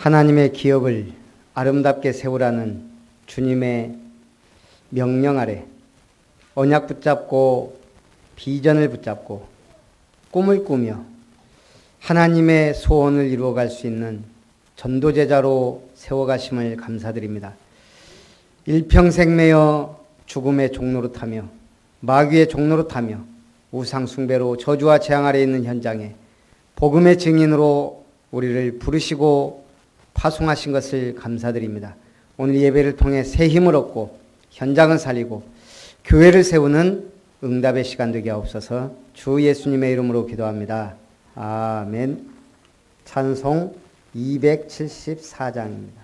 하나님의 기업을 아름답게 세우라는 주님의 명령 아래 언약 붙잡고 비전을 붙잡고 꿈을 꾸며 하나님의 소원을 이루어갈 수 있는 전도제자로 세워가심을 감사드립니다. 일평생 매여 죽음의 종로로 타며 마귀의 종로로 타며 우상숭배로 저주와 재앙 아래 있는 현장에 복음의 증인으로 우리를 부르시고 파송하신 것을 감사드립니다. 오늘 예배를 통해 새 힘을 얻고 현장을 살리고 교회를 세우는 응답의 시간 되게 하옵소서. 주 예수님의 이름으로 기도합니다. 아멘. 찬송 274장입니다.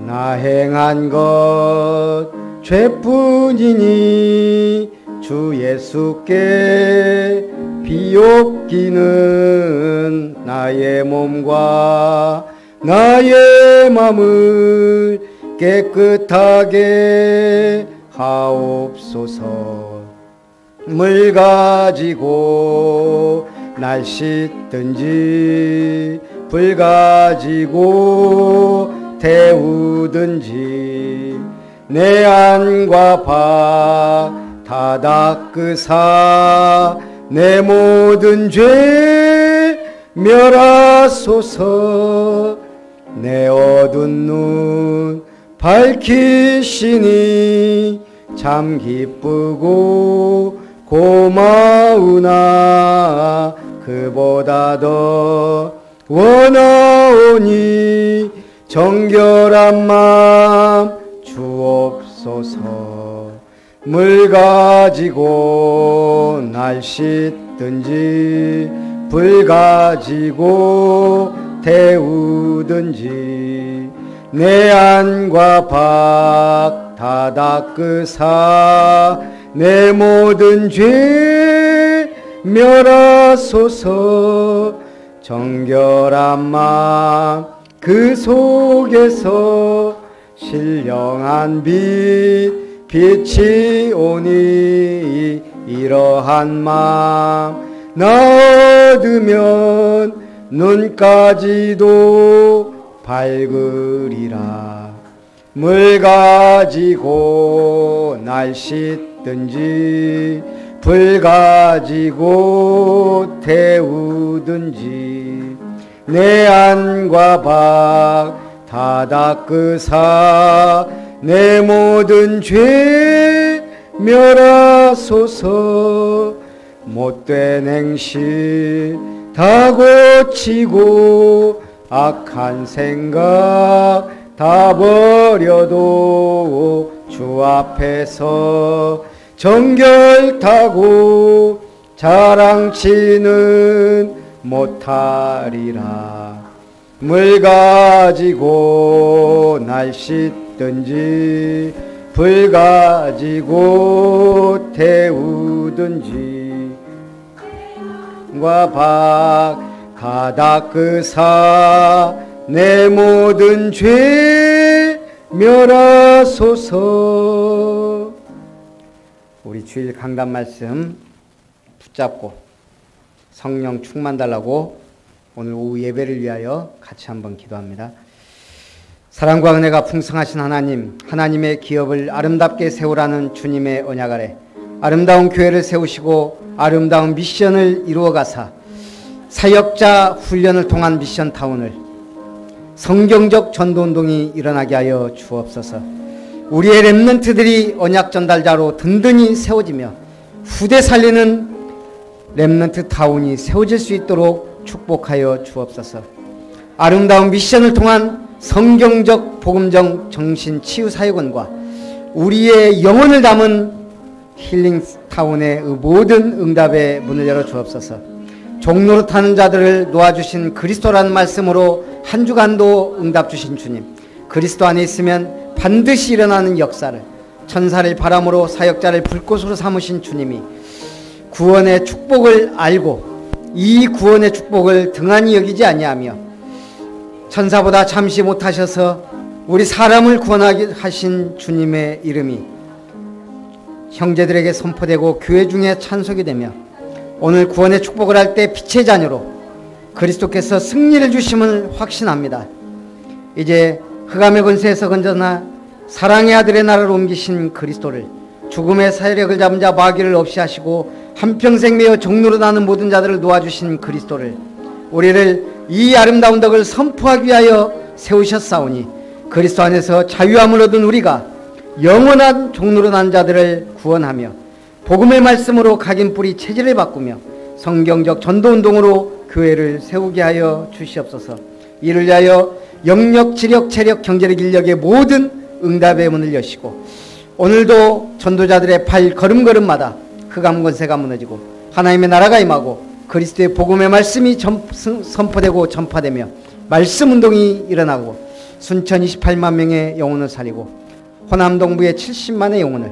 나 행한 것 죄뿐이니 주 예수께 비옵기는 나의 몸과 나의 맘을 깨끗하게 하옵소서. 물 가지고 날 씻든지 불 가지고 태우든지 내 안과 박 다 닦으사 내 모든 죄 멸하소서. 내 어두운 눈 밝히시니 참 기쁘고 고마우나 그보다 더 원하오니 정결한 마음 주옵소서. 물 가지고 날 씻든지 불 가지고 태우든지 내 안과 밖 다 닦으사 내 모든 죄 멸하소서. 정결한 마음 그 속에서 신령한 빛이 오니 이러한 마음 나 얻으면 눈까지도 밝으리라. 물 가지고 날 씻든지 불 가지고 태우든지 내 안과 밖 다 닦으사 내 모든 죄 멸하소서. 못된 행실 다 고치고 악한 생각 다 버려도 주 앞에서 정결타고 자랑치는 못하리라. 물 가지고 날 씻든지 불 가지고 태우든지 과 박 가닦으사 내 모든 죄 멸하소서. 우리 주일 강단 말씀 붙잡고 성령 충만 달라고 오늘 오후 예배를 위하여 같이 한번 기도합니다. 사랑과 은혜가 풍성하신 하나님, 하나님의 기업을 아름답게 세우라는 주님의 언약 아래 아름다운 교회를 세우시고 아름다운 미션을 이루어가사 사역자 훈련을 통한 미션타운을 성경적 전도운동이 일어나게 하여 주옵소서. 우리의 렘넌트들이 언약 전달자로 든든히 세워지며 후대 살리는 렘넌트 타운이 세워질 수 있도록 축복하여 주옵소서. 아름다운 미션을 통한 성경적 복음적 정신치유사역원과 우리의 영혼을 담은 힐링타운의 모든 응답의 문을 열어 주옵소서. 종로로 타는 자들을 놓아주신 그리스도라는 말씀으로 한 주간도 응답 주신 주님, 그리스도 안에 있으면 반드시 일어나는 역사를, 천사를 바람으로 사역자를 불꽃으로 삼으신 주님이 구원의 축복을 알고 이 구원의 축복을 등한히 여기지 아니하며 천사보다 잠시 못하셔서 우리 사람을 구원하게 하신 주님의 이름이 형제들에게 선포되고 교회 중에 찬송이 되며 오늘 구원의 축복을 할 때 빛의 자녀로 그리스도께서 승리를 주심을 확신합니다. 이제 흑암의 권세에서 건져나 사랑의 아들의 나라로 옮기신 그리스도를, 죽음의 세력을 잡은 자 마귀를 없이 하시고 한평생 매어 종로로 나는 모든 자들을 놓아주신 그리스도를, 우리를 이 아름다운 덕을 선포하기 위하여 세우셨사오니 그리스도 안에서 자유함을 얻은 우리가 영원한 종로로 난 자들을 구원하며 복음의 말씀으로 각인 뿌리 체질을 바꾸며 성경적 전도운동으로 교회를 세우게 하여 주시옵소서. 이를 위하여 영력, 지력, 체력, 경제력, 인력의 모든 응답의 문을 여시고 오늘도 전도자들의 발 걸음걸음마다 흑암 권세가 무너지고 하나님의 나라가 임하고 그리스도의 복음의 말씀이 선포되고 전파되며 말씀 운동이 일어나고 순천 28만 명의 영혼을 살리고 호남 동부의 70만의 영혼을,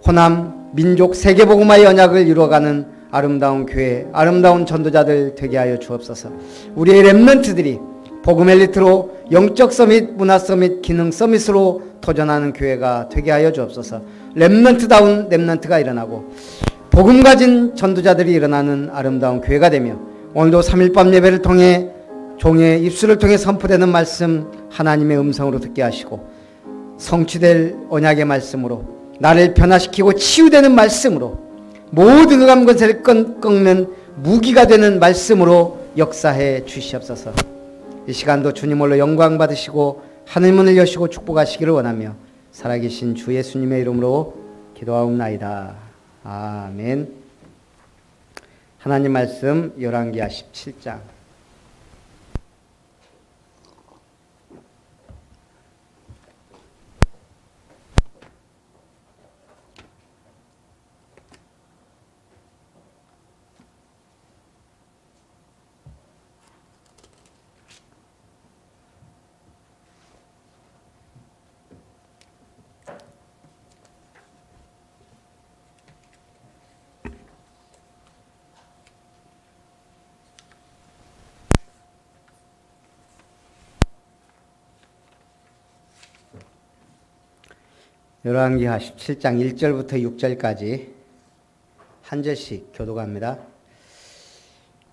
호남 민족 세계복음화의 언약을 이루어가는 아름다운 교회, 아름다운 전도자들 되게 하여 주옵소서. 우리의 렘넌트들이 복음 엘리트로 영적 서밋, 문화 서밋, 기능 서밋으로 도전하는 교회가 되게 하여 주옵소서. 렘넌트다운 렘넌트가 일어나고 복음 가진 전도자들이 일어나는 아름다운 교회가 되며 오늘도 3일밤 예배를 통해 종의 입술을 통해 선포되는 말씀 하나님의 음성으로 듣게 하시고 성취될 언약의 말씀으로 나를 변화시키고 치유되는 말씀으로 모든 흑암 권세를 꺾는 무기가 되는 말씀으로 역사해 주시옵소서. 이 시간도 주님 홀로 영광 받으시고 하늘문을 여시고 축복하시기를 원하며 살아계신 주 예수님의 이름으로 기도하옵나이다. 아멘. 하나님 말씀 열왕기하 17장. 열왕기하 17장 1절부터 6절까지 한 절씩 교독합니다.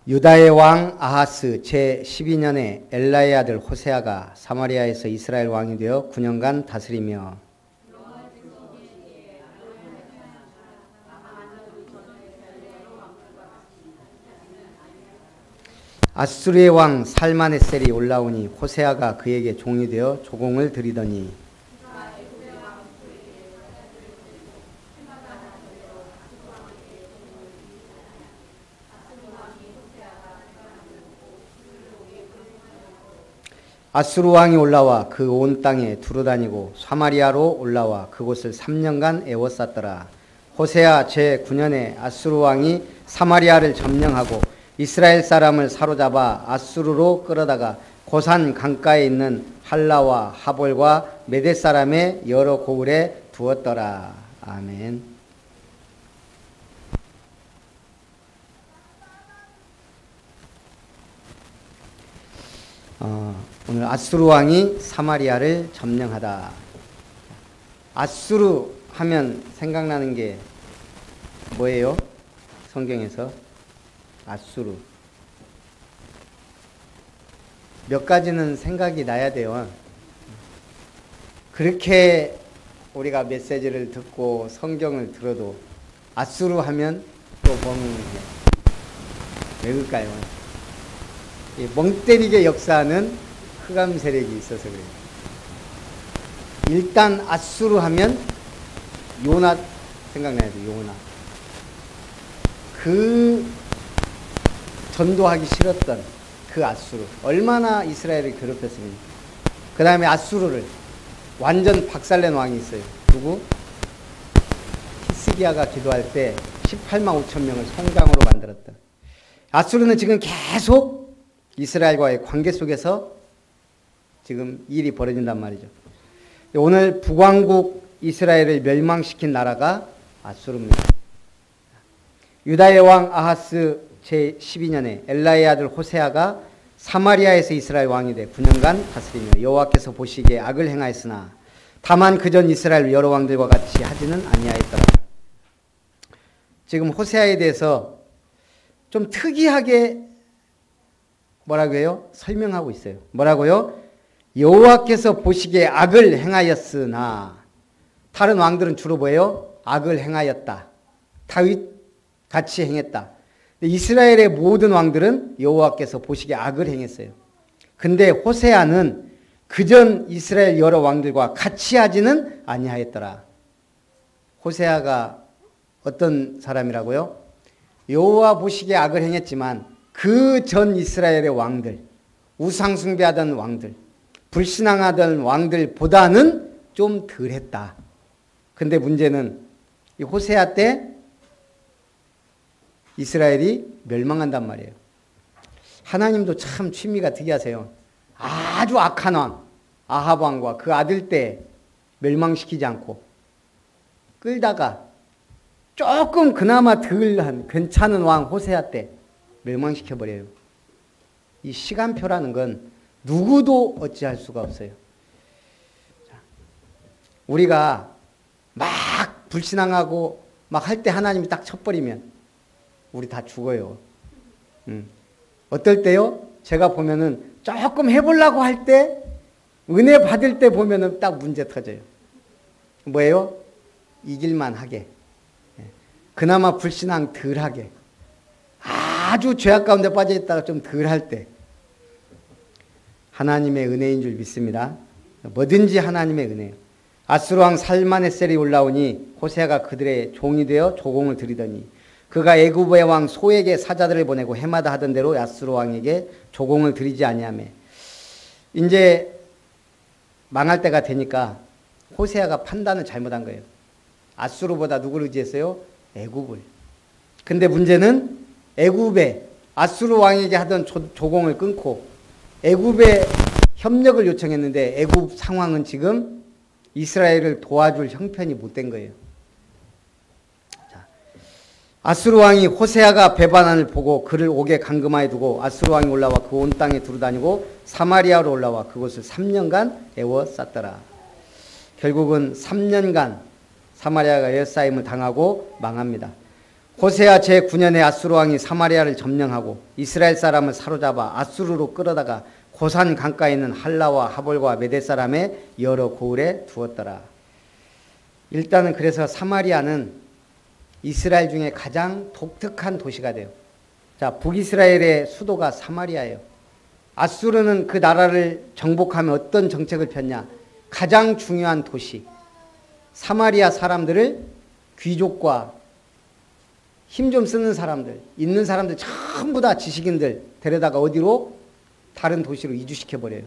유다의 왕 아하스 제12년에 엘라의 아들 호세아가 사마리아에서 이스라엘 왕이 되어 9년간 다스리며 아수르의 왕 살마네셀이 올라오니 호세아가 그에게 종이 되어 조공을 드리더니 아수르 왕이 올라와 그 온 땅에 두루다니고 사마리아로 올라와 그곳을 3년간 에워쌌더라. 호세아 제9년에 아수르 왕이 사마리아를 점령하고 이스라엘 사람을 사로잡아 아수르로 끌어다가 고산 강가에 있는 할라와 하볼과 메대 사람의 여러 고을에 두었더라. 아멘. 오늘 아수르 왕이 사마리아를 점령하다. 아수르 하면 생각나는 게 뭐예요? 성경에서 아수르 몇 가지는 생각이 나야 돼요. 그렇게 우리가 메시지를 듣고 성경을 들어도 아수르 하면 또 멍 왜 그럴까요? 멍 때리게 역사하는 흑암 세력이 있어서 그래요. 일단 아수르 하면 요나 생각나야 돼요. 요나. 그 전도하기 싫었던 그 아수르. 얼마나 이스라엘을 괴롭혔습니까? 그 다음에 아수르를 완전 박살낸 왕이 있어요. 누구? 히스기야가 기도할 때 18만 5천 명을 성장으로 만들었다. 아수르는 지금 계속 이스라엘과의 관계 속에서 지금 일이 벌어진단 말이죠. 오늘 북왕국 이스라엘을 멸망시킨 나라가 아수르입니다. 유다의 왕 아하스 제12년에 엘라의 아들 호세아가 사마리아에서 이스라엘 왕이 돼 9년간 다스리며 여호와께서 보시기에 악을 행하였으나 다만 그전 이스라엘 여러 왕들과 같이 하지는 아니하였더라. 지금 호세아에 대해서 좀 특이하게 뭐라고 해요? 설명하고 있어요. 뭐라고요? 여호와께서 보시기에 악을 행하였으나, 다른 왕들은 주로 뭐예요? 악을 행하였다. 다윗 같이 행했다. 이스라엘의 모든 왕들은 여호와께서 보시기에 악을 행했어요. 근데 호세아는 그전 이스라엘 여러 왕들과 같이 하지는 아니하였더라. 호세아가 어떤 사람이라고요? 여호와 보시기에 악을 행했지만 그 전 이스라엘의 왕들, 우상 숭배하던 왕들, 불신앙하던 왕들보다는 좀 덜했다. 근데 문제는 이 호세아 때 이스라엘이 멸망한단 말이에요. 하나님도 참 취미가 특이하세요. 아주 악한 왕 아합 왕과 그 아들 때 멸망시키지 않고 끌다가 조금 그나마 덜한 괜찮은 왕 호세아 때 멸망시켜버려요. 이 시간표라는 건 누구도 어찌할 수가 없어요. 우리가 막 불신앙하고 막 할 때 하나님이 딱 쳐버리면 우리 다 죽어요. 어떨 때요? 제가 보면은 조금 해보려고 할 때, 은혜 받을 때 보면은 딱 문제 터져요. 뭐예요? 이길만 하게. 그나마 불신앙 덜 하게. 아주 죄악 가운데 빠져 있다가 좀 덜 할 때. 하나님의 은혜인 줄 믿습니다. 뭐든지 하나님의 은혜예요. 아수르 왕 살마네셀이 올라오니 호세아가 그들의 종이 되어 조공을 드리더니 그가 애굽의 왕 소에게 사자들을 보내고 해마다 하던 대로 아수르 왕에게 조공을 드리지 아니하며, 이제 망할 때가 되니까 호세아가 판단을 잘못한 거예요. 아수르보다 누구를 의지했어요? 애굽을. 근데 문제는 애굽에 아수르 왕에게 하던 조공을 끊고 애굽에 협력을 요청했는데 애굽 상황은 지금 이스라엘을 도와줄 형편이 못 된 거예요. 아수르 왕이 호세아가 배반한을 보고 그를 옥에 감금하여 두고 아수르 왕이 올라와 그 온 땅에 두루다니고 사마리아로 올라와 그곳을 3년간 애워쌌더라. 결국은 3년간 사마리아가 에워싸임을 당하고 망합니다. 호세아 제9년에 아수르 왕이 사마리아를 점령하고 이스라엘 사람을 사로잡아 아수르로 끌어다가 고산 강가에 있는 할라와 하볼과 메대 사람의 여러 고을에 두었더라. 일단은 그래서 사마리아는 이스라엘 중에 가장 독특한 도시가 돼요. 자, 북이스라엘의 수도가 사마리아예요. 아수르는 그 나라를 정복하면 어떤 정책을 폈냐? 가장 중요한 도시 사마리아 사람들을, 귀족과 힘 좀 쓰는 사람들, 있는 사람들 전부 다 지식인들 데려다가 어디로? 다른 도시로 이주시켜버려요.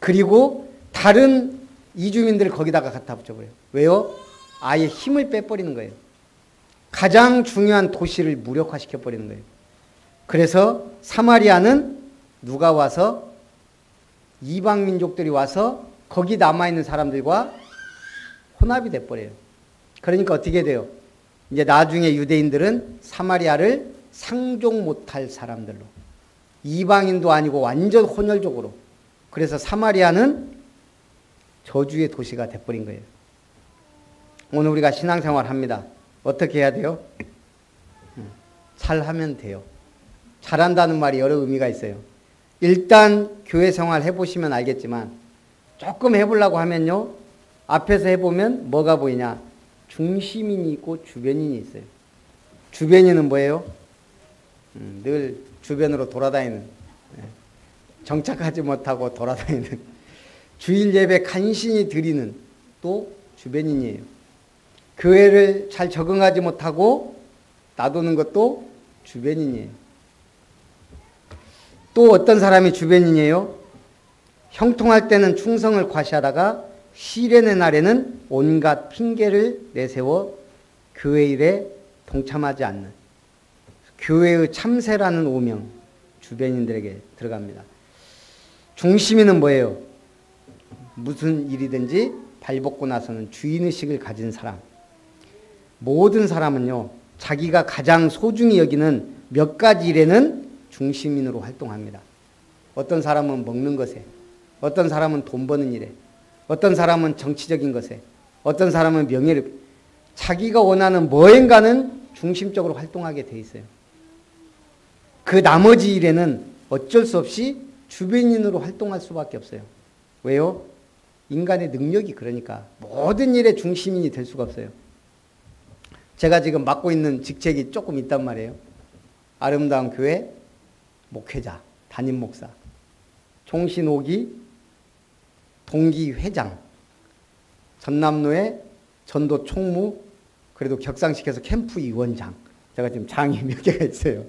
그리고 다른 이주민들을 거기다가 갖다 붙여버려요. 왜요? 아예 힘을 빼버리는 거예요. 가장 중요한 도시를 무력화시켜버리는 거예요. 그래서 사마리아는 누가 와서? 이방 민족들이 와서 거기 남아있는 사람들과 혼합이 돼버려요. 그러니까 어떻게 돼요? 이제 나중에 유대인들은 사마리아를 상종 못할 사람들로, 이방인도 아니고 완전 혼혈족으로, 그래서 사마리아는 저주의 도시가 돼버린 거예요. 오늘 우리가 신앙생활 합니다. 어떻게 해야 돼요? 잘하면 돼요. 잘한다는 말이 여러 의미가 있어요. 일단 교회 생활 해보시면 알겠지만 조금 해보려고 하면요, 앞에서 해보면 뭐가 보이냐? 중심인이 있고 주변인이 있어요. 주변인은 뭐예요? 늘 주변으로 돌아다니는, 정착하지 못하고 돌아다니는, 주일 예배 간신히 드리는 또 주변인이에요. 교회를 잘 적응하지 못하고 놔두는 것도 주변인이에요. 또 어떤 사람이 주변인이에요? 형통할 때는 충성을 과시하다가 시련의 날에는 온갖 핑계를 내세워 교회 일에 동참하지 않는 교회의 참새라는 오명 주변인들에게 들어갑니다. 중심이는 뭐예요? 무슨 일이든지 발벗고 나서는 주인의식을 가진 사람. 모든 사람은요, 자기가 가장 소중히 여기는 몇 가지 일에는 중심인으로 활동합니다. 어떤 사람은 먹는 것에, 어떤 사람은 돈 버는 일에, 어떤 사람은 정치적인 것에, 어떤 사람은 명예를, 자기가 원하는 뭐인가는 중심적으로 활동하게 돼 있어요. 그 나머지 일에는 어쩔 수 없이 주변인으로 활동할 수밖에 없어요. 왜요? 인간의 능력이 그러니까 모든 일에 중심인이 될 수가 없어요. 제가 지금 맡고 있는 직책이 조금 있단 말이에요. 아름다운 교회 목회자, 담임 목사, 총신호기 동기 회장, 전남로의 전도 총무, 그래도 격상시켜서 캠프 위원장. 제가 지금 장이 몇 개가 있어요.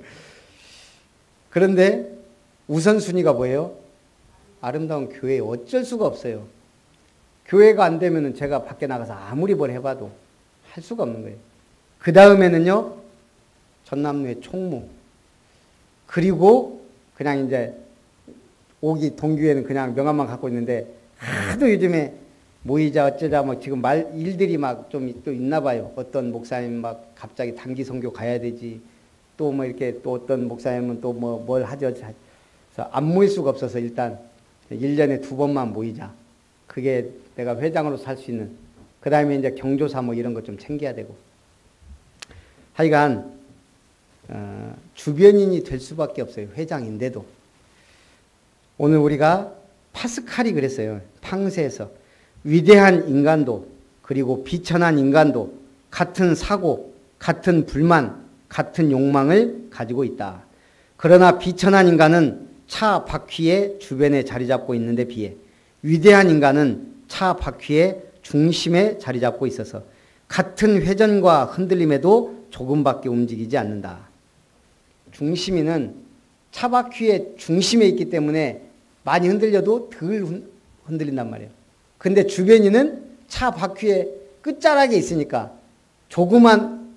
그런데 우선순위가 뭐예요? 아름다운 교회에 어쩔 수가 없어요. 교회가 안 되면은 제가 밖에 나가서 아무리 뭘 해봐도 할 수가 없는 거예요. 그 다음에는요, 전남로의 총무. 그리고 그냥 이제 오기 동기회는 그냥 명함만 갖고 있는데 하도 요즘에 모이자 어쩌자 뭐 지금 일들이 막 좀 또 있나 봐요. 어떤 목사님 막 갑자기 단기 선교 가야 되지. 또 뭐 이렇게 또 어떤 목사님은 또 뭐 뭘 하죠. 그래서 안 모일 수가 없어서 일단 1년에 2번만 모이자. 그게 내가 회장으로 살 수 있는. 그 다음에 이제 경조사 뭐 이런 거 좀 챙겨야 되고. 하여간 주변인이 될 수밖에 없어요. 회장인데도. 오늘 우리가 파스칼이 그랬어요. 팡세에서. 위대한 인간도 그리고 비천한 인간도 같은 사고, 같은 불만, 같은 욕망을 가지고 있다. 그러나 비천한 인간은 차 바퀴의 주변에 자리 잡고 있는데 비해 위대한 인간은 차 바퀴의 중심에 자리 잡고 있어서 같은 회전과 흔들림에도 조금밖에 움직이지 않는다. 중심인은 차 바퀴의 중심에 있기 때문에 많이 흔들려도 덜 흔들린단 말이에요. 근데 주변인은 차 바퀴의 끝자락에 있으니까 조그만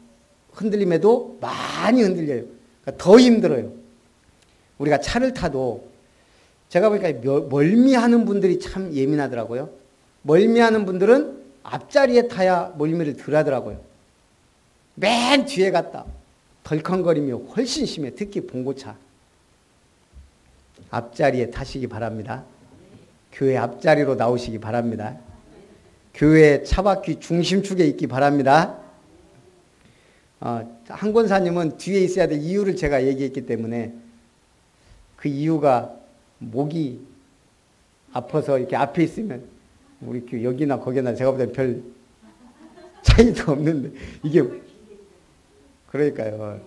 흔들림에도 많이 흔들려요. 그러니까 더 힘들어요. 우리가 차를 타도 제가 보니까 멀미하는 분들이 참 예민하더라고요. 멀미하는 분들은 앞자리에 타야 멀미를 덜 하더라고요. 맨 뒤에 갔다 덜컹거림이 훨씬 심해. 특히 봉고차. 앞자리에 타시기 바랍니다. 교회 앞자리로 나오시기 바랍니다. 교회 차바퀴 중심축에 있기 바랍니다. 한 권사님은 뒤에 있어야 될 이유를 제가 얘기했기 때문에 그 이유가 목이 아파서 이렇게 앞에 있으면 우리 교회 여기나 거기나 제가 볼 때 별 차이도 없는데 이게 그러니까요.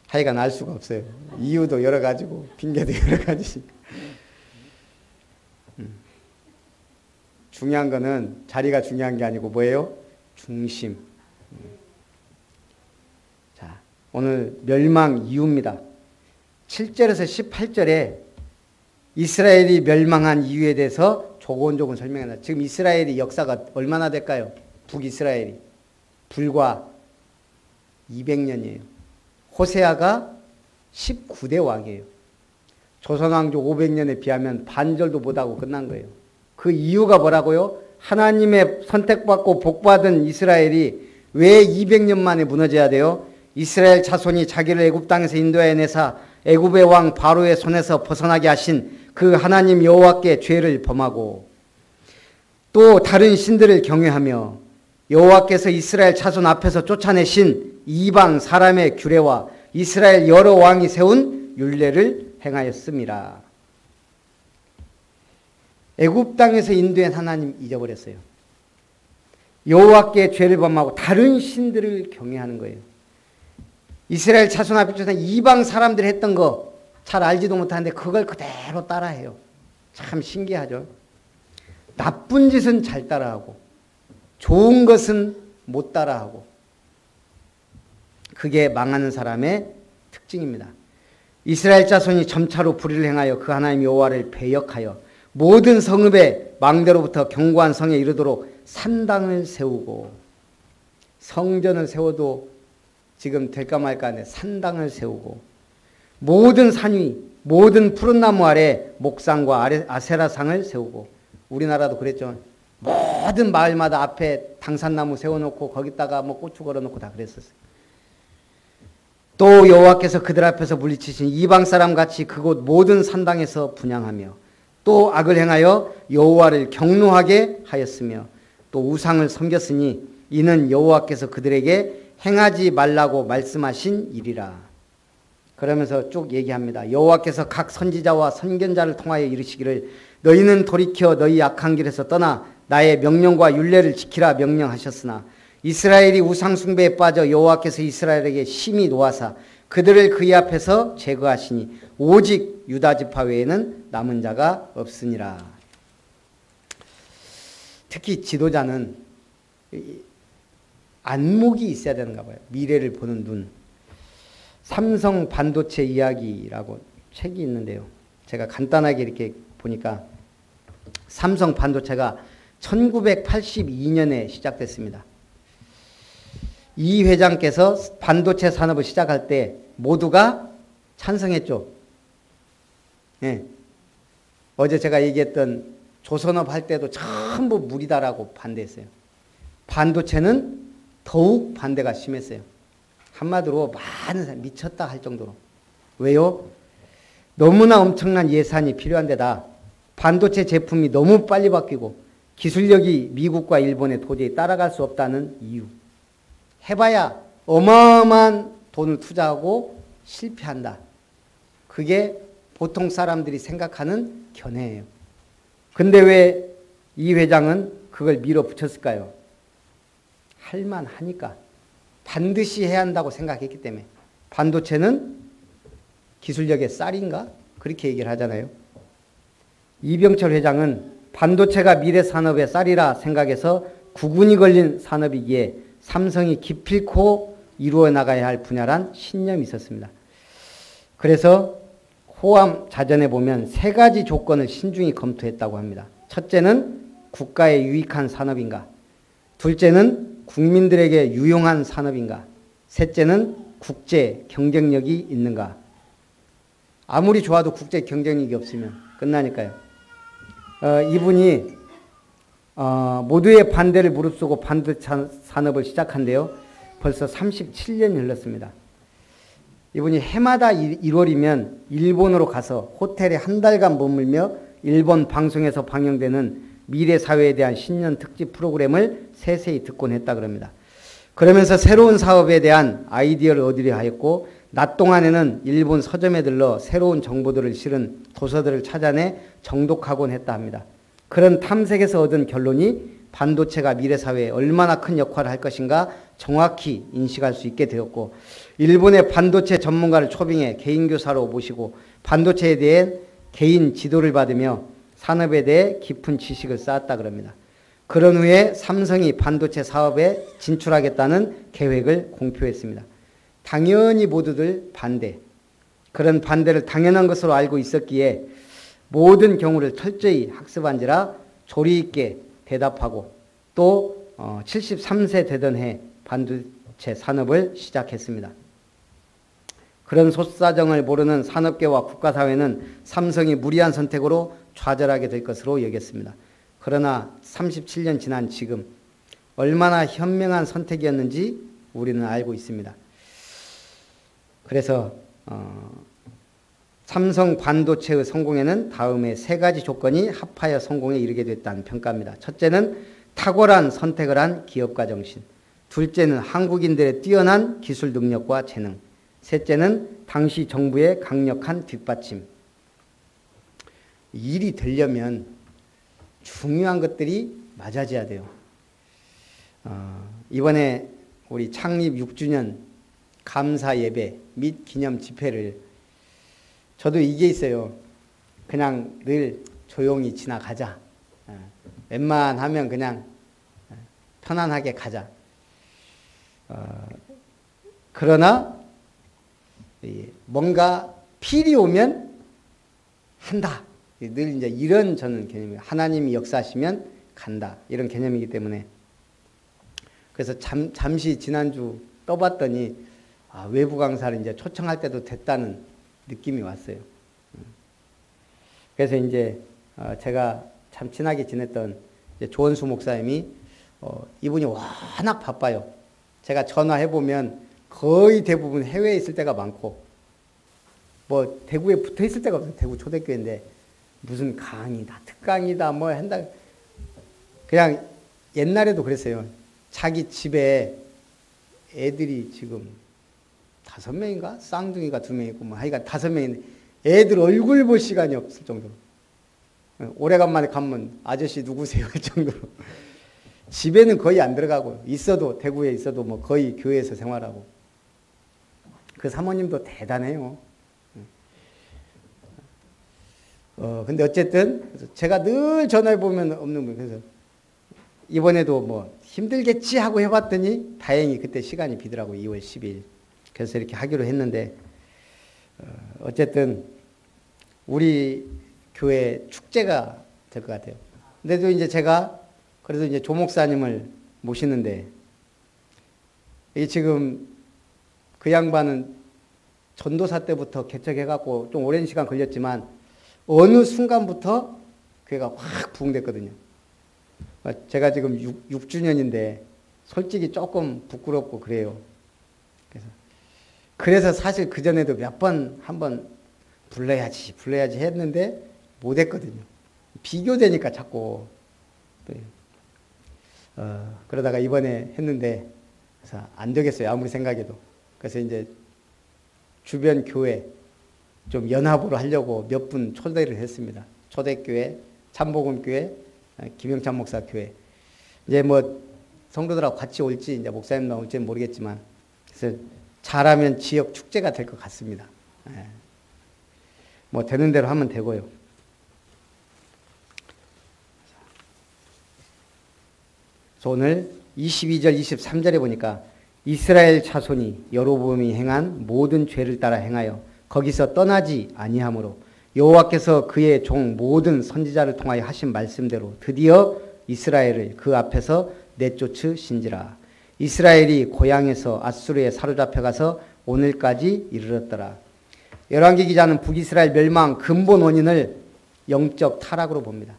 하여간 알 수가 없어요. 이유도 여러 가지고 핑계도 여러 가지니까. 중요한 거는 자리가 중요한 게 아니고 뭐예요? 중심. 자, 오늘 멸망 이유입니다. 7절에서 18절에 이스라엘이 멸망한 이유에 대해서 조곤조곤 설명합니다. 지금 이스라엘의 역사가 얼마나 될까요? 북이스라엘이. 불과 200년이에요. 호세아가 19대 왕이에요. 조선왕조 500년에 비하면 반절도 못하고 끝난 거예요. 그 이유가 뭐라고요? 하나님의 선택받고 복받은 이스라엘이 왜 200년 만에 무너져야 돼요? 이스라엘 자손이 자기를 애굽 땅에서 인도해 내사 애굽의 왕 바로의 손에서 벗어나게 하신 그 하나님 여호와께 죄를 범하고 또 다른 신들을 경외하며 여호와께서 이스라엘 자손 앞에서 쫓아내신 이방 사람의 규례와 이스라엘 여러 왕이 세운 율례를 행하였습니다. 애굽 땅에서 인도한 하나님 잊어버렸어요. 여호와께 죄를 범하고 다른 신들을 경외하는 거예요. 이스라엘 자손 앞에서 이방 사람들이 했던 거 잘 알지도 못하는데 그걸 그대로 따라해요. 참 신기하죠. 나쁜 짓은 잘 따라하고 좋은 것은 못 따라하고 그게 망하는 사람의 특징입니다. 이스라엘 자손이 점차로 불의를 행하여 그 하나님 여호와를 배역하여 모든 성읍의 망대로부터 견고한 성에 이르도록 산당을 세우고 성전을 세워도 지금 될까 말까 하는데 산당을 세우고 모든 산 위, 모든 푸른 나무 아래 목상과 아세라상을 세우고 우리나라도 그랬죠. 모든 마을마다 앞에 당산나무 세워놓고 거기다가 뭐 고추 걸어놓고 다 그랬었어요. 또 여호와께서 그들 앞에서 물리치신 이방 사람 같이 그곳 모든 산당에서 분향하며 또 악을 행하여 여호와를 경노하게 하였으며 또 우상을 섬겼으니 이는 여호와께서 그들에게 행하지 말라고 말씀하신 일이라. 그러면서 쭉 얘기합니다. 여호와께서 각 선지자와 선견자를 통하여 이르시기를 너희는 돌이켜 너희 악한 길에서 떠나 나의 명령과 율례를 지키라 명령하셨으나 이스라엘이 우상 숭배에 빠져 여호와께서 이스라엘에게 심히 노하사 그들을 그의 앞에서 제거하시니 오직 유다 지파 외에는 남은 자가 없으니라. 특히 지도자는 안목이 있어야 되는가 봐요. 미래를 보는 눈. 삼성 반도체 이야기라고 책이 있는데요. 제가 간단하게 이렇게 보니까 삼성 반도체가 1982년에 시작됐습니다. 이 회장께서 반도체 산업을 시작할 때 모두가 찬성했죠. 네. 어제 제가 얘기했던 조선업 할 때도 전부 무리다라고 반대했어요. 반도체는 더욱 반대가 심했어요. 한마디로 많은 사람이 미쳤다 할 정도로. 왜요? 너무나 엄청난 예산이 필요한 데다 반도체 제품이 너무 빨리 바뀌고 기술력이 미국과 일본에 도저히 따라갈 수 없다는 이유. 해봐야 어마어마한 돈을 투자하고 실패한다. 그게 보통 사람들이 생각하는 견해예요. 근데 왜 이 회장은 그걸 밀어붙였을까요? 할만하니까. 반드시 해야 한다고 생각했기 때문에. 반도체는 기술력의 쌀인가? 그렇게 얘기를 하잖아요. 이병철 회장은 반도체가 미래 산업의 쌀이라 생각해서 구군이 걸린 산업이기에 삼성이 기필코 이루어 나가야 할 분야란 신념이 있었습니다. 그래서 호암 자전에 보면 세 가지 조건을 신중히 검토했다고 합니다. 첫째는 국가에 유익한 산업인가? 둘째는 국민들에게 유용한 산업인가? 셋째는 국제 경쟁력이 있는가? 아무리 좋아도 국제 경쟁력이 없으면 끝나니까요. 이분이 모두의 반대를 무릅쓰고 반도체 산업을 시작한데요. 벌써 37년이 흘렀습니다. 이분이 해마다 1월이면 일본으로 가서 호텔에 한 달간 머물며 일본 방송에서 방영되는 미래 사회에 대한 신년 특집 프로그램을 세세히 듣곤 했다 그럽니다. 그러면서 새로운 사업에 대한 아이디어를 얻으려 하였고 낮 동안에는 일본 서점에 들러 새로운 정보들을 실은 도서들을 찾아내 정독하곤 했다 합니다. 그런 탐색에서 얻은 결론이 반도체가 미래 사회에 얼마나 큰 역할을 할 것인가 정확히 인식할 수 있게 되었고 일본의 반도체 전문가를 초빙해 개인 교사로 모시고 반도체에 대해 개인 지도를 받으며 산업에 대해 깊은 지식을 쌓았다 그럽니다. 그런 후에 삼성이 반도체 사업에 진출하겠다는 계획을 공표했습니다. 당연히 모두들 반대. 그런 반대를 당연한 것으로 알고 있었기에 모든 경우를 철저히 학습한지라 조리 있게 대답하고 또 73세 되던 해 반도체 산업을 시작했습니다. 그런 소사정을 모르는 산업계와 국가사회는 삼성이 무리한 선택으로 좌절하게 될 것으로 여겼습니다. 그러나 37년 지난 지금 얼마나 현명한 선택이었는지 우리는 알고 있습니다. 그래서 삼성 반도체의 성공에는 다음의 세 가지 조건이 합하여 성공에 이르게 됐다는 평가입니다. 첫째는 탁월한 선택을 한 기업가 정신. 둘째는 한국인들의 뛰어난 기술 능력과 재능. 셋째는 당시 정부의 강력한 뒷받침. 일이 되려면 중요한 것들이 맞아져야 돼요. 이번에 우리 창립 6주년 감사 예배 및 기념 집회를 저도 이게 있어요. 그냥 늘 조용히 지나가자. 웬만하면 그냥 편안하게 가자. 그러나 뭔가 필이 오면 한다. 늘 이제 이런 저는 개념이에요. 하나님이 역사하시면 간다. 이런 개념이기 때문에 그래서 잠시 지난주 떠봤더니 외부 강사를 이제 초청할 때도 됐다는 느낌이 왔어요. 그래서 이제 제가 참 친하게 지냈던 조원수 목사님이 이분이 워낙 바빠요. 제가 전화해보면 거의 대부분 해외에 있을 때가 많고 뭐 대구에 붙어 있을 때가 없어요. 대구 초대교회인데 무슨 강의다 특강이다 뭐 한다. 그냥 옛날에도 그랬어요. 자기 집에 애들이 지금 5명인가? 쌍둥이가 2명 있고 뭐 하여간 5명인데 애들 얼굴 볼 시간이 없을 정도로 오래간만에 가면 아저씨 누구세요? 할 정도로 집에는 거의 안 들어가고 있어도 대구에 있어도 뭐 거의 교회에서 생활하고 그 사모님도 대단해요. 근데 어쨌든 제가 늘 전화해 보면 없는 거예요. 그래서 이번에도 뭐 힘들겠지 하고 해봤더니 다행히 그때 시간이 비더라고요. 2월 10일. 그래서 이렇게 하기로 했는데 어쨌든 우리 교회 축제가 될 것 같아요. 근데도 이제 제가 그래도 이제 조 목사님을 모시는데 이게 지금 그 양반은 전도사 때부터 개척해갖고 좀 오랜 시간 걸렸지만 어느 순간부터 교회가 확 부흥됐거든요. 제가 지금 6주년인데 솔직히 조금 부끄럽고 그래요. 그래서 사실 그전에도 몇 번 한번 불러야지 했는데 못했거든요. 비교되니까 자꾸. 그러다가 이번에 했는데 그래서 안 되겠어요. 아무리 생각해도. 그래서 이제 주변 교회 좀 연합으로 하려고 몇 분 초대를 했습니다. 초대교회, 참복음교회, 김영찬 목사 교회. 이제 뭐 성도들하고 같이 올지 이제 목사님 나올지는 모르겠지만 그래서 잘하면 지역 축제가 될 것 같습니다. 뭐 되는 대로 하면 되고요. 그래서 오늘 22절, 23절에 보니까 이스라엘 자손이 여로보암이 행한 모든 죄를 따라 행하여 거기서 떠나지 아니하므로 여호와께서 그의 종 모든 선지자를 통하여 하신 말씀대로 드디어 이스라엘을 그 앞에서 내쫓으신지라. 이스라엘이 고향에서 아수르에 사로잡혀가서 오늘까지 이르렀더라. 열왕기 기자는 북이스라엘 멸망 근본 원인을 영적 타락으로 봅니다.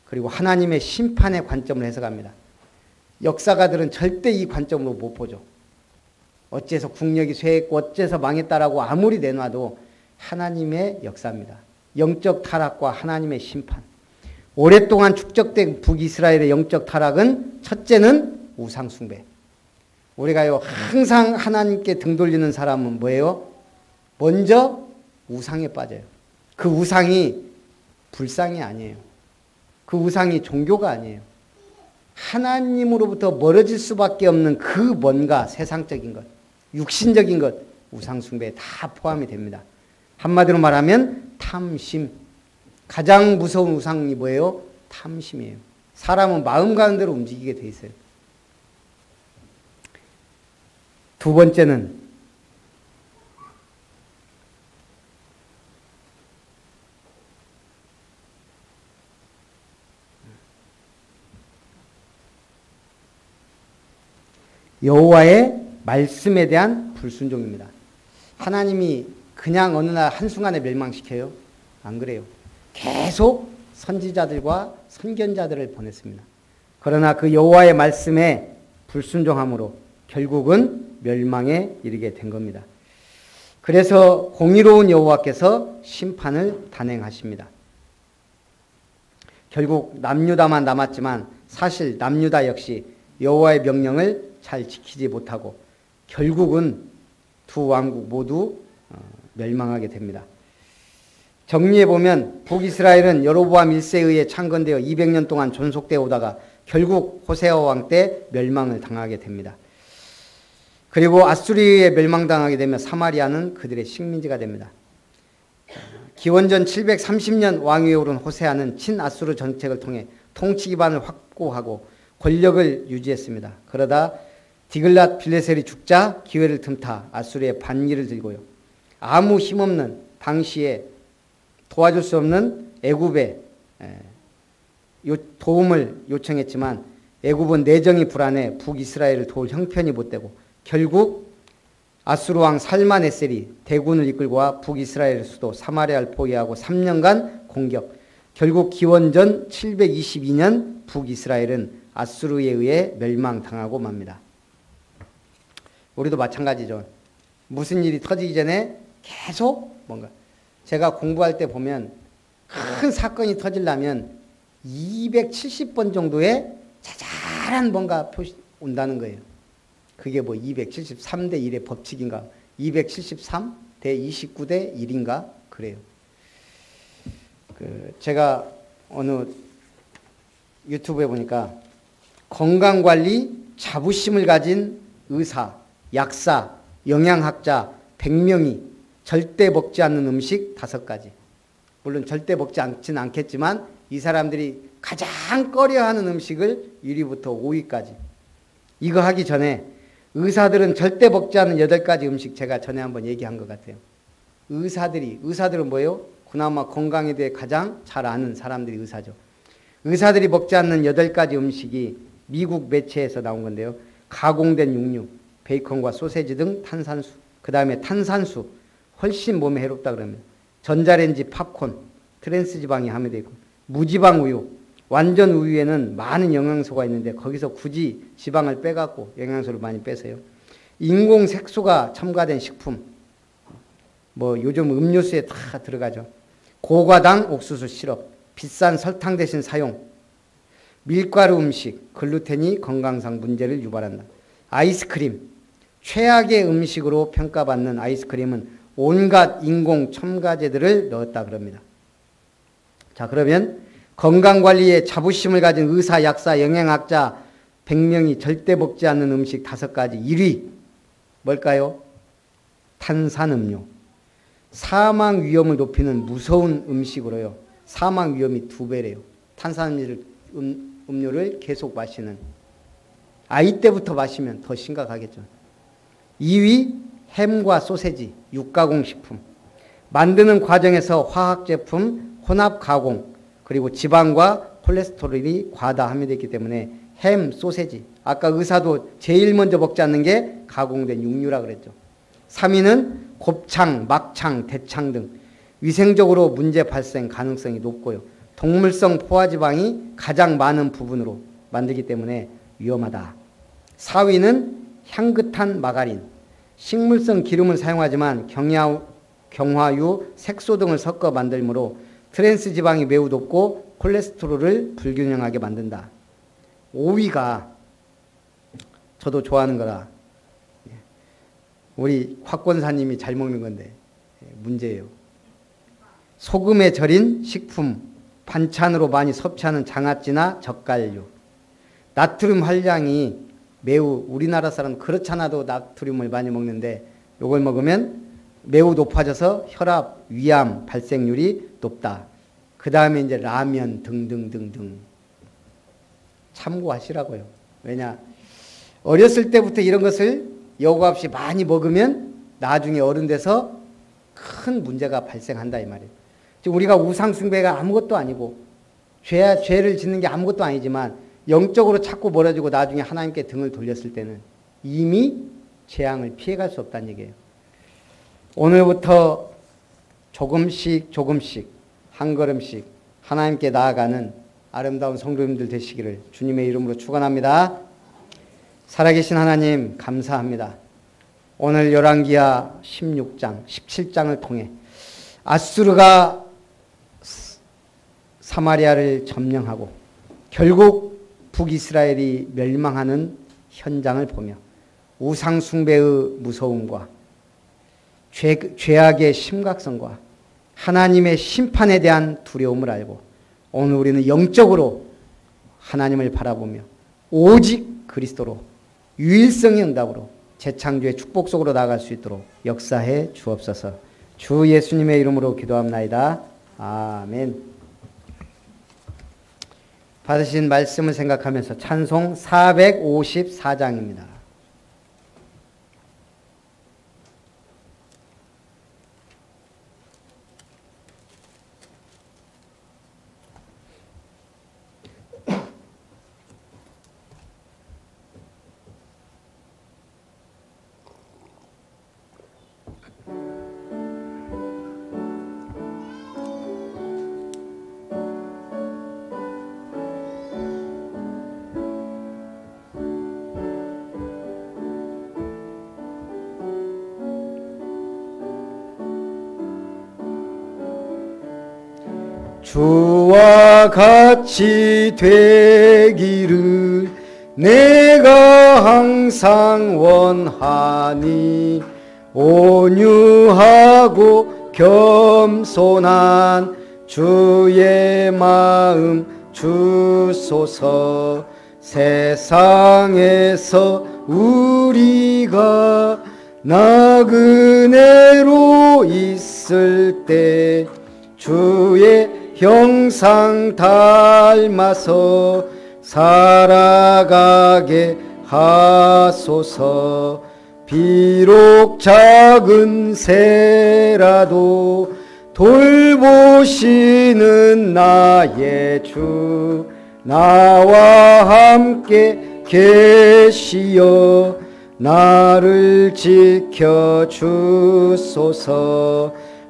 그리고 하나님의 심판의 관점을 해석합니다. 역사가들은 절대 이 관점으로 못 보죠. 어째서 국력이 쇠했고 어째서 망했다라고 아무리 내놔도 하나님의 역사입니다. 영적 타락과 하나님의 심판. 오랫동안 축적된 북이스라엘의 영적 타락은 첫째는 우상 숭배. 우리가요 항상 하나님께 등 돌리는 사람은 뭐예요? 먼저 우상에 빠져요. 그 우상이 불상이 아니에요. 그 우상이 종교가 아니에요. 하나님으로부터 멀어질 수밖에 없는 그 뭔가 세상적인 것, 육신적인 것, 우상 숭배에 다 포함이 됩니다. 한마디로 말하면 탐심. 가장 무서운 우상이 뭐예요? 탐심이에요. 사람은 마음 가는 대로 움직이게 돼 있어요. 두 번째는 여호와의 말씀에 대한 불순종입니다. 하나님이 그냥 어느 날 한순간에 멸망시켜요? 안 그래요. 계속 선지자들과 선견자들을 보냈습니다. 그러나 그 여호와의 말씀에 불순종함으로 결국은 멸망에 이르게 된 겁니다. 그래서 공의로운 여호와께서 심판을 단행하십니다. 결국 남유다만 남았지만 사실 남유다 역시 여호와의 명령을 잘 지키지 못하고 결국은 두 왕국 모두 멸망하게 됩니다. 정리해보면 북이스라엘은 여로보암 1세에 의해 창건되어 200년 동안 존속되어 오다가 결국 호세아 왕 때 멸망을 당하게 됩니다. 그리고 아수리에 멸망당하게 되면 사마리아는 그들의 식민지가 됩니다. 기원전 730년 왕위에 오른 호세아는 친아수르 정책을 통해 통치 기반을 확고하고 권력을 유지했습니다. 그러다 디글랏 빌레셀이 죽자 기회를 틈타 아수르의 반기를 들고요. 아무 힘없는 당시에 도와줄 수 없는 애굽에 도움을 요청했지만 애굽은 내정이 불안해 북이스라엘을 도울 형편이 못되고 결국 아수르 왕 살마네셀이 대군을 이끌고 와 북이스라엘 수도 사마리아를 포위하고 3년간 공격. 결국 기원전 722년 북이스라엘은 아수르에 의해 멸망당하고 맙니다. 우리도 마찬가지죠. 무슨 일이 터지기 전에 계속 뭔가 제가 공부할 때 보면 큰 사건이 터지려면 270번 정도의 자잘한 뭔가 표시 온다는 거예요. 그게 뭐 273대 1의 법칙인가? 273 대 29대 1인가? 그래요. 제가 어느 유튜브에 보니까 건강관리 자부심을 가진 의사, 약사, 영양학자 100명이 절대 먹지 않는 음식 5가지. 물론 절대 먹지 않지는 않겠지만 이 사람들이 가장 꺼려하는 음식을 1위부터 5위까지. 이거 하기 전에 의사들은 절대 먹지 않는 8가지 음식 제가 전에 한번 얘기한 것 같아요. 의사들은 뭐예요? 그나마 건강에 대해 가장 잘 아는 사람들이 의사죠. 의사들이 먹지 않는 8가지 음식이 미국 매체에서 나온 건데요. 가공된 육류, 베이컨과 소세지 등 탄산수, 그 다음에 탄산수, 훨씬 몸에 해롭다 그러면 전자레인지 팝콘, 트랜스 지방이 함유되어 있고 무지방 우유, 완전 우유에는 많은 영양소가 있는데 거기서 굳이 지방을 빼갖고 영양소를 많이 빼세요. 인공 색소가 첨가된 식품, 뭐 요즘 음료수에 다 들어가죠. 고과당 옥수수 시럽, 비싼 설탕 대신 사용, 밀가루 음식, 글루텐이 건강상 문제를 유발한다. 아이스크림, 최악의 음식으로 평가받는 아이스크림은 온갖 인공 첨가제들을 넣었다 그럽니다. 자, 그러면 건강관리에 자부심을 가진 의사, 약사, 영양학자 100명이 절대 먹지 않는 음식 5가지. 1위 뭘까요? 탄산음료. 사망 위험을 높이는 무서운 음식으로요. 사망 위험이 2배래요. 탄산음료를 계속 마시는. 아이 때부터 마시면 더 심각하겠죠. 2위 햄과 소세지, 육가공식품. 만드는 과정에서 화학제품, 혼합가공, 그리고 지방과 콜레스테롤이 과다 함유되어 있기 때문에 햄, 소세지. 아까 의사도 제일 먼저 먹지 않는 게 가공된 육류라 그랬죠. 3위는 곱창, 막창, 대창 등 위생적으로 문제 발생 가능성이 높고요. 동물성 포화지방이 가장 많은 부분으로 만들기 때문에 위험하다. 4위는 향긋한 마가린. 식물성 기름을 사용하지만 경화유, 색소 등을 섞어 만들므로 트랜스 지방이 매우 높고 콜레스테롤을 불균형하게 만든다. 5위가 저도 좋아하는 거라 우리 확권사님이 잘 먹는 건데 문제예요. 소금에 절인 식품, 반찬으로 많이 섭취하는 장아찌나 젓갈류. 나트륨 함량이 매우 우리나라 사람 그렇잖아도 나트륨을 많이 먹는데 이걸 먹으면 매우 높아져서 혈압, 위암 발생률이 높다. 그 다음에 이제 라면 등등등등 참고하시라고요. 왜냐 어렸을 때부터 이런 것을 여과 없이 많이 먹으면 나중에 어른 돼서 큰 문제가 발생한다 이 말이에요. 지금 우리가 우상숭배가 아무것도 아니고 죄를 짓는 게 아무것도 아니지만 영적으로 자꾸 멀어지고 나중에 하나님께 등을 돌렸을 때는 이미 재앙을 피해갈 수 없다는 얘기예요. 오늘부터 조금씩 한 걸음씩 하나님께 나아가는 아름다운 성도님들 되시기를 주님의 이름으로 축원합니다. 살아계신 하나님 감사합니다. 오늘 열왕기하 16장, 17장을 통해 아수르가 사마리아를 점령하고 결국 북이스라엘이 멸망하는 현장을 보며 우상 숭배의 무서움과 죄악의 심각성과 하나님의 심판에 대한 두려움을 알고 오늘 우리는 영적으로 하나님을 바라보며 오직 그리스도로 유일성의 응답으로 재창조의 축복 속으로 나아갈 수 있도록 역사해 주옵소서. 주 예수님의 이름으로 기도합나이다. 아멘. 받으신 말씀을 생각하면서 찬송 454장입니다. 주와 같이 되기를 내가 항상 원하니 온유하고 겸손한 주의 마음 주소서. 세상에서 우리가 나그네로 있을 때 주의 형상 닮아서 살아가게 하소서. 비록 작은 새라도 돌보시는 나의 주 나와 함께 계시어 나를 지켜주소서.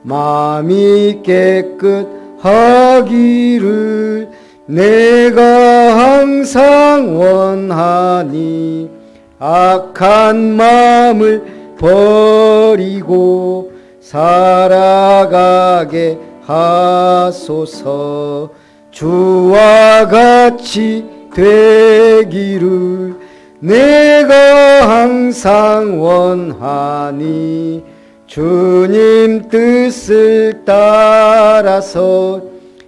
마음이 깨끗하기를 내가 항상 원하니 악한 마음을 버리고 살아가게 하소서. 주와 같이 되기를 내가 항상 원하니 주님 뜻을 따라서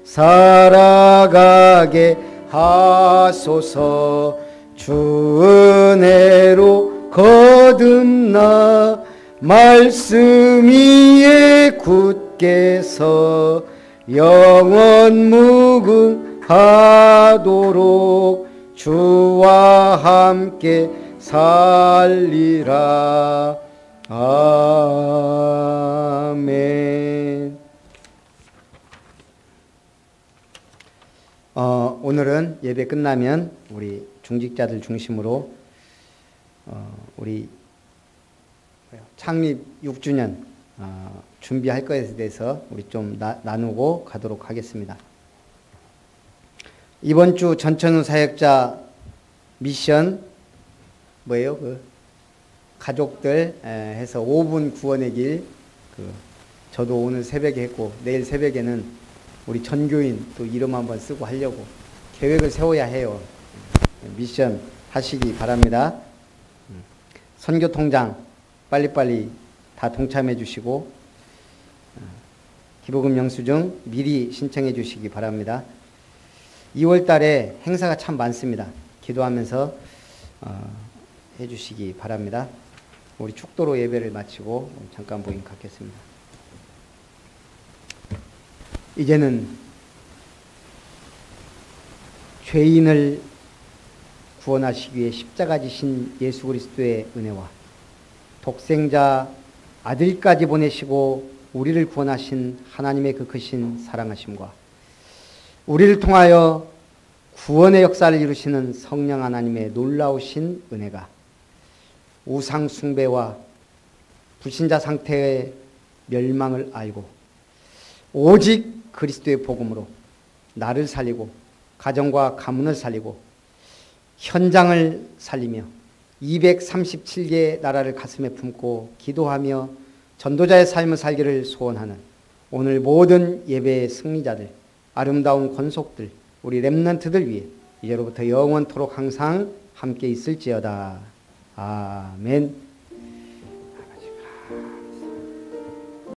살아가게 하소서. 주 은혜로 거듭나 말씀 위에 굳게 서 영원 무궁하도록 주와 함께 살리라. 아멘. 오늘은 예배 끝나면 우리 중직자들 중심으로 우리 창립 6주년 준비할 것에 대해서 우리 좀 나누고 가도록 하겠습니다. 이번 주 전천후 사역자 미션 뭐예요? 가족들 해서 5분 구원의 길. 저도 오늘 새벽에 했고 내일 새벽에는 우리 전교인 또 이름 한번 쓰고 하려고 계획을 세워야 해요. 미션 하시기 바랍니다. 선교통장 빨리빨리 다 동참해 주시고 기부금 영수증 미리 신청해 주시기 바랍니다. 2월 달에 행사가 참 많습니다. 기도하면서 해 주시기 바랍니다. 우리 축도로 예배를 마치고 잠깐 모임 갖겠습니다. 이제는 죄인을 구원하시기 위해 십자가 지신 예수 그리스도의 은혜와 독생자 아들까지 보내시고 우리를 구원하신 하나님의 그 크신 사랑하심과 우리를 통하여 구원의 역사를 이루시는 성령 하나님의 놀라우신 은혜가 우상 숭배와 불신자 상태의 멸망을 알고 오직 그리스도의 복음으로 나를 살리고 가정과 가문을 살리고 현장을 살리며 237개의 나라를 가슴에 품고 기도하며 전도자의 삶을 살기를 소원하는 오늘 모든 예배의 승리자들, 아름다운 권속들, 우리 렘넌트들 위해 이제로부터 영원토록 항상 함께 있을지어다. 아멘.